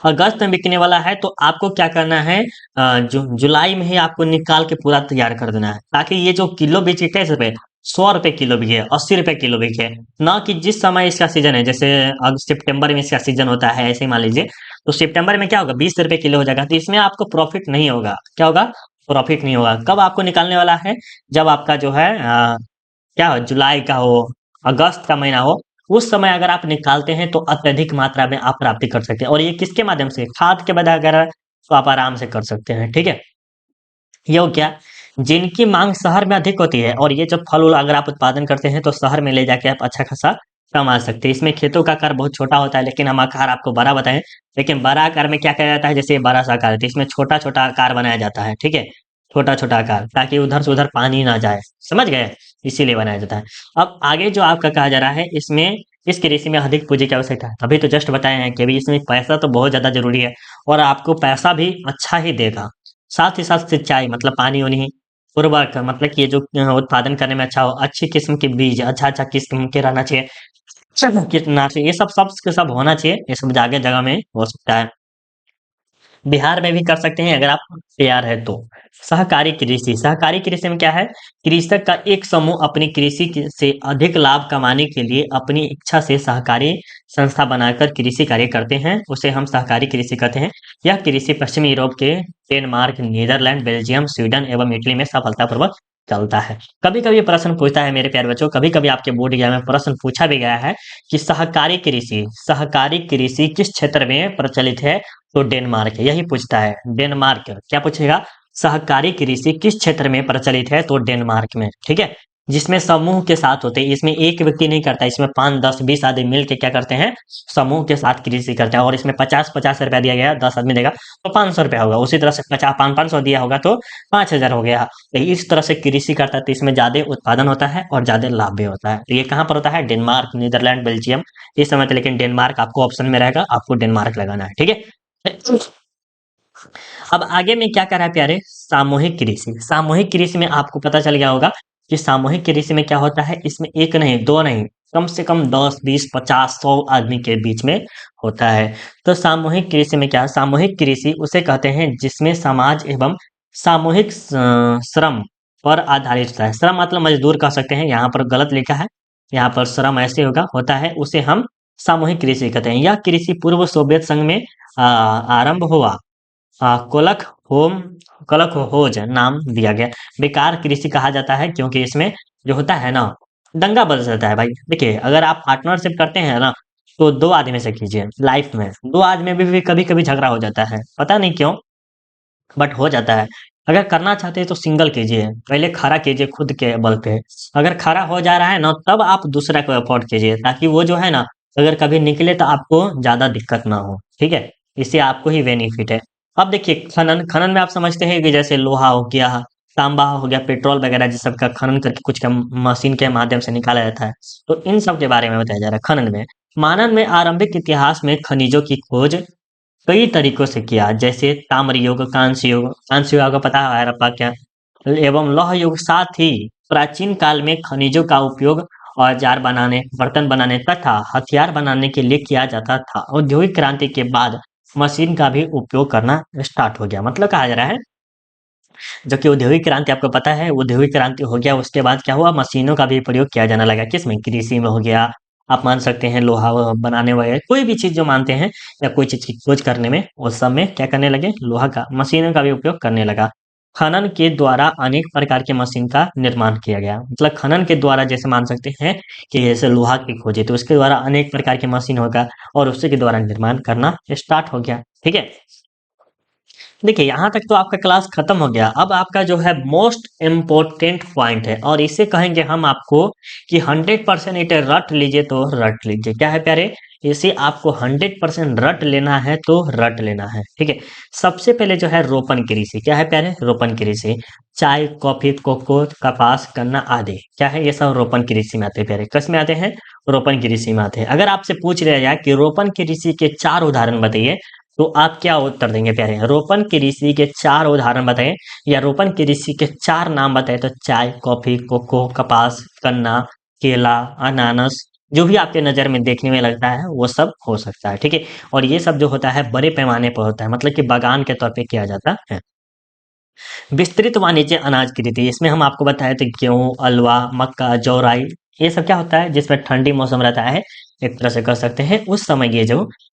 अगस्त में बिकने वाला है, तो आपको क्या करना है, जुलाई में ही आपको निकाल के पूरा तैयार कर देना है, ताकि ये जो किलो बिके कैसे रुपए, 100 रुपए किलो बिके, 80 रुपए किलो बिके, ना कि जिस समय इसका सीजन है, जैसे अब सितंबर में इसका सीजन होता है, ऐसे ही मान लीजिए, तो सितंबर में क्या होगा, 20 रुपए किलो हो जाएगा, तो इसमें आपको प्रॉफिट नहीं होगा। क्या होगा, प्रॉफिट नहीं होगा। कब आपको निकालने वाला है, जब आपका जो है क्या हो, जुलाई का हो, अगस्त का महीना हो, उस समय अगर आप निकालते हैं तो अत्यधिक मात्रा में आप प्राप्ति कर सकते हैं। और ये किसके माध्यम से, खाद के बजाय अगर तो आप आराम से कर सकते हैं, ठीक है। ये हो क्या, जिनकी मांग शहर में अधिक होती है, और ये जब फल उल अगर आप उत्पादन करते हैं तो शहर में ले जाके आप अच्छा खासा कमा सकते हैं। इसमें खेतों का आकार बहुत छोटा होता है, लेकिन हम आकार आपको बड़ा बताएं, लेकिन बड़ा आकार में क्या किया जाता है, जैसे ये बड़ा सा आकार है, तो इसमें छोटा छोटा आकार बनाया जाता है, ठीक है, छोटा छोटा आकार, ताकि उधर से उधर पानी ना जाए, समझ गए, इसीलिए बनाया जाता है। अब आगे जो आपका कहा जा रहा है, इसमें इस कृषि में अधिक पूंजी की आवश्यकता है, तभी तो जस्ट बताए हैं कि अभी इसमें पैसा तो बहुत ज्यादा जरूरी है, और आपको पैसा भी अच्छा ही देगा। साथ ही साथ सिंचाई, मतलब पानी वानी, उर्वरक मतलब कि ये जो उत्पादन करने में अच्छा हो, अच्छी किस्म के बीज, अच्छा अच्छा किस्म के रहना चाहिए, कीटनाशक, ये सब सब के सब होना चाहिए, ये सब जगह जगह में हो सकता है। बिहार में भी कर सकते हैं अगर आप तैयार है तो। सहकारी कृषि, सहकारी कृषि में क्या है, कृषक का एक समूह अपनी कृषि से अधिक लाभ कमाने के लिए अपनी इच्छा से सहकारी संस्था बनाकर कृषि कार्य करते हैं, उसे हम सहकारी कृषि कहते हैं। यह कृषि पश्चिमी यूरोप के डेनमार्क, नीदरलैंड, बेल्जियम, स्वीडन एवं इटली में सफलतापूर्वक चलता है। कभी कभी प्रश्न पूछता है मेरे प्यारे बच्चों, कभी कभी आपके बोर्ड एग्जाम में प्रश्न पूछा भी गया है कि सहकारी कृषि किस क्षेत्र में प्रचलित है, तो डेनमार्क है, यही पूछता है, डेनमार्क, क्या पूछेगा, सहकारी कृषि किस क्षेत्र में प्रचलित है, तो डेनमार्क में, ठीक है। जिसमें समूह के साथ होते हैं, इसमें एक व्यक्ति नहीं करता, इसमें 5, 10, 20 आदमी मिल के क्या करते हैं, समूह के साथ कृषि करते हैं। और इसमें 50-50 रुपया दिया गया, 10 आदमी देगा तो 500 रुपया होगा, उसी तरह से 50-500 दिया होगा तो 5,000 हो गया। तो इस तरह से कृषि करता है, तो इसमें ज्यादा उत्पादन होता है और ज्यादा लाभ भी होता है। तो ये कहाँ पर होता है, डेनमार्क, नीदरलैंड, बेल्जियम, इस समय तो, लेकिन डेनमार्क आपको ऑप्शन में रहेगा, आपको डेनमार्क लगाना है, ठीक है। अब आगे में क्या कर रहा है प्यारे, सामूहिक कृषि, सामूहिक कृषि में आपको पता चल गया होगा कि सामूहिक कृषि में क्या होता है, इसमें एक नहीं, दो नहीं, कम से कम 10, 20, 50, 100 आदमी के बीच में होता है। तो सामूहिक कृषि में क्या है, सामूहिक कृषि उसे कहते हैं जिसमें समाज एवं सामूहिक श्रम पर आधारित होता है। श्रम मतलब मजदूर कह सकते हैं, यहाँ पर गलत लिखा है, यहाँ पर श्रम ऐसे होता है, उसे हम सामूहिक कृषि कहते हैं। यह कृषि पूर्व सोवियत संघ में आरंभ हुआ, कोलक होम कलक होज नाम दिया गया। बेकार कृषि कहा जाता है क्योंकि इसमें जो होता है ना, दंगा बच जाता है भाई। देखिए अगर आप पार्टनरशिप करते हैं ना, तो दो आदमी से कीजिए। लाइफ में दो आदमी में भी कभी कभी झगड़ा हो जाता है, पता नहीं क्यों, बट हो जाता है। अगर करना चाहते हैं तो सिंगल कीजिए, पहले खड़ा कीजिए खुद के बल पे। अगर खड़ा हो जा रहा है ना, तब आप दूसरा को अफोर्ड कीजिए, ताकि वो जो है ना, अगर कभी निकले तो आपको ज्यादा दिक्कत ना हो, ठीक है। इससे आपको ही बेनिफिट है। अब देखिए खनन, खनन में आप समझते हैं कि जैसे लोहा हो गया, तांबा हो गया, पेट्रोल वगैरह, जिस सब का खनन करके कुछ का मशीन के माध्यम से निकाला जाता है। तो इन सब के बारे में बताया जा रहा है खनन में। मानव में आरंभिक इतिहास में खनिजों की खोज कई तरीकों से किया, जैसे ताम्र युग, कांस्य युग, कांस्य युग आपको पता है हड़प्पा क्या, एवं लौह युग। साथ ही प्राचीन काल में खनिजों का उपयोग औजार बनाने, बर्तन बनाने तथा हथियार बनाने के लिए किया जाता था। औद्योगिक क्रांति के बाद मशीन का भी उपयोग करना स्टार्ट हो गया। मतलब कहा जा रहा है, जो कि औद्योगिक क्रांति आपको पता है, औद्योगिक क्रांति हो गया, उसके बाद क्या हुआ, मशीनों का भी प्रयोग किया जाने लगा। किसमें? कृषि में हो गया, आप मान सकते हैं लोहा बनाने वगैरह, कोई भी चीज जो मानते हैं, या कोई चीज की खोज करने में, उस सब में क्या करने लगे, लोहा का, मशीनों का भी उपयोग करने लगा। खनन के द्वारा अनेक प्रकार के मशीन का निर्माण किया गया। मतलब खनन के द्वारा जैसे मान सकते हैं कि जैसे लोहा की खोजी, तो उसके द्वारा अनेक प्रकार के मशीन होगा, और उसी के द्वारा निर्माण करना स्टार्ट हो गया, ठीक है। देखिए यहाँ तक तो आपका क्लास खत्म हो गया। अब आपका जो है मोस्ट इम्पोर्टेंट पॉइंट है, और इसे कहेंगे हम आपको कि 100% इटे रट लीजिए तो रट लीजिए। क्या है प्यारे? इसे आपको 100% रट लेना है तो रट लेना है, ठीक है। सबसे पहले जो है रोपण कृषि। क्या है प्यारे? रोपण कृषि। चाय, कॉफी, कोको, कपास, गन्ना आदि, क्या है, ये सब रोपण कृषि में आते हैं प्यारे। किस में आते हैं? रोपण कृषि में आते हैं। अगर आपसे पूछ लिया जाए कि रोपण कृषि के 4 उदाहरण बताइए, तो आप क्या उत्तर देंगे प्यारे? रोपण कृषि के 4 उदाहरण बताएं, या रोपण कृषि के 4 नाम बताएं। तो चाय, कॉफी, कोको, कपास, गन्ना, केला, अनानास, जो भी आपके नजर में देखने में लगता है वो सब हो सकता है, ठीक है। और ये सब जो होता है बड़े पैमाने पर होता है, मतलब कि बागान के तौर पे किया जाता है। विस्तृत वाणिज्य अनाज की रीति, इसमें हम आपको बताए थे गेहूं, अलवा, मक्का, जौ, राई, ये सब क्या होता है, जिसमें ठंडी मौसम रहता है, एक तरह से कर सकते हैं उस समय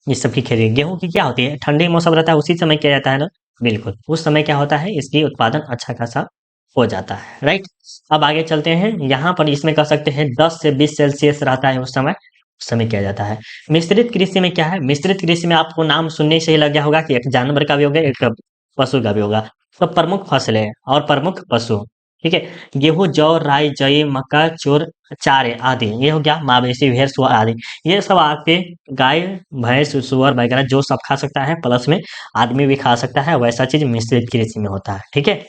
ये सब की खेती। गेहूं की क्या होती है, ठंडी मौसम रहता है उसी समय किया जाता है ना, बिल्कुल उस समय क्या होता है, इसकी उत्पादन अच्छा खासा हो जाता है, राइट। अब आगे चलते हैं, यहाँ पर इसमें कर सकते हैं 10 से 20 सेल्सियस रहता है उस समय किया जाता है। मिश्रित कृषि में क्या है? मिश्रित कृषि में आपको नाम सुनने से ही लग गया होगा कि एक जानवर का भी होगा, एक पशु का भी होगा। तो प्रमुख फसलें और प्रमुख पशु, ठीक है। गेहूं, जौ, राई, जई, मक्का, चोर, चारे आदि, ये हो गया। मवेशी, भेड़, सुअर आदि, ये सब आपके गाय, भैंस, सुअर वगैरह जो सब खा सकता है, प्लस में आदमी भी खा सकता है, वैसा चीज मिश्रित कृषि में होता है, ठीक है।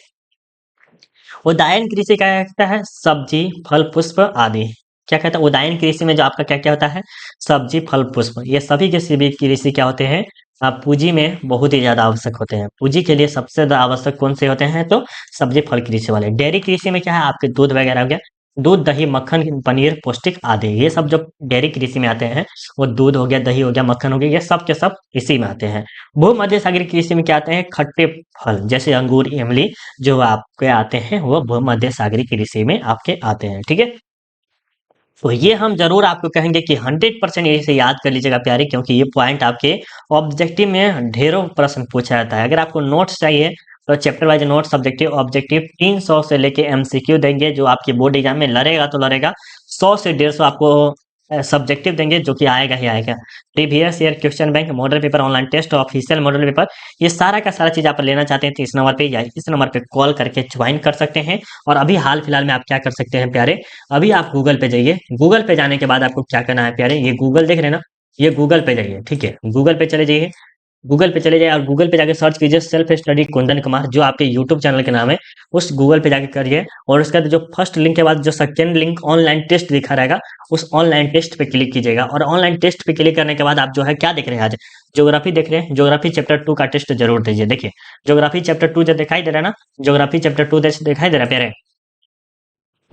उदायन कृषि क्या कहता है? सब्जी, फल, पुष्प आदि। क्या कहता है? उदायन कृषि में जो आपका क्या क्या होता है? सब्जी, फल, पुष्प, ये सभी के सभी कृषि क्या होते हैं? पूंजी में बहुत ही ज्यादा आवश्यक होते हैं। पूंजी के लिए सबसे ज्यादा आवश्यक कौन से होते हैं? तो सब्जी, फल कृषि वाले। डेयरी कृषि में क्या है? आपके दूध वगैरह हो गया, दूध, दही, मक्खन, पनीर, पौष्टिक आदि, ये सब जो डेयरी कृषि में आते हैं, वो दूध हो गया, दही हो गया, मक्खन हो गया, ये सब के सब इसी में आते हैं। भूमध्य सागरीय कृषि में क्या आते हैं? खट्टे फल, जैसे अंगूर, इमली, जो आपके आते हैं वो भूमध्य सागरीय कृषि में आपके आते हैं, ठीक है। तो ये हम जरूर आपको कहेंगे कि 100% इसे याद कर लीजिएगा प्यारे, क्योंकि ये पॉइंट आपके ऑब्जेक्टिव में ढेरों प्रश्न पूछा जाता है। अगर आपको नोट्स चाहिए तो chapter wise note, subjective objective 300 से लेके एमसीक्यू देंगे, जो आपके बोर्ड एग्जाम में लड़ेगा तो लड़ेगा। 100 से 150 आपको सब्जेक्टिव देंगे, जो कि आएगा ही आएगा। Previous year question bank, model paper, online test, official model paper, ये सारा का सारा चीज आप लेना चाहते हैं तो इस नंबर पे या इस नंबर पे कॉल करके ज्वाइन कर सकते हैं। और अभी हाल फिलहाल में आप क्या कर सकते हैं प्यारे, अभी आप गूगल पे जाइए। गूगल पे जाने के बाद आपको क्या करना है प्यारे, ये गूगल देख रहे हैं ना, ये गूगल पे जाइए, ठीक है। गूगल पे चले जाइए, गूगल पे चले जाइए और गूगल पे जाके सर्च कीजिए सेल्फ स्टडी कुंदन कुमार, जो आपके यूट्यूब चैनल के नाम है। उस गूगल पे जाके करिए, और उसके बाद जो फर्स्ट लिंक के बाद जो सेकंड लिंक ऑनलाइन टेस्ट दिखा रहेगा, उस ऑनलाइन टेस्ट पे क्लिक कीजिएगा। और ऑनलाइन टेस्ट पे क्लिक करने के बाद आप जो है क्या देख रहे हैं, आज ज्योग्राफी देख रहे हैं, ज्योग्राफी चैप्टर 2 का टेस्ट जरूर दीजिए। देखिए ज्योग्राफी चैप्टर 2 जो दिखाई दे रहा है ना, ज्योग्राफी चैप्टर 2 दिखाई दे रहा है प्यारे,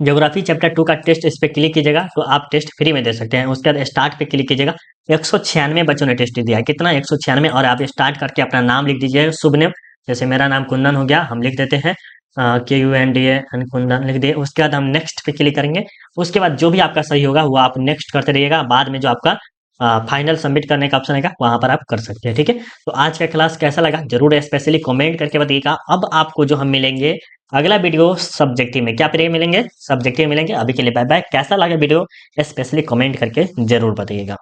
ज्योग्राफी चैप्टर 2 का टेस्ट, इस पे क्लिक कीजिएगा तो आप टेस्ट फ्री में दे सकते हैं। उसके बाद स्टार्ट पे क्लिक कीजिएगा। 196 बच्चों ने टेस्ट दिया है, कितना? 196। और आप स्टार्ट करके अपना नाम लिख दीजिए, शुभ नेम, जैसे मेरा नाम कुंदन हो गया, हम लिख देते हैं KUNDAN कुंदन लिख दिए। उसके बाद हम नेक्स्ट पे क्लिक करेंगे। उसके बाद जो भी आपका सही होगा वो आप नेक्स्ट करते रहिएगा। बाद में जो आपका फाइनल सबमिट करने का ऑप्शन आएगा, वहां पर आप कर सकते हैं। ठीक है, तो आज का क्लास कैसा लगा जरूर स्पेशली कमेंट करके बताइएगा। अब आपको जो हम मिलेंगे अगला वीडियो सब्जेक्टिव में, क्या पीरियड मिलेंगे, सब्जेक्टिव मिलेंगे। अभी के लिए बाय बाय। कैसा लगा वीडियो स्पेशली कमेंट करके जरूर बताइएगा।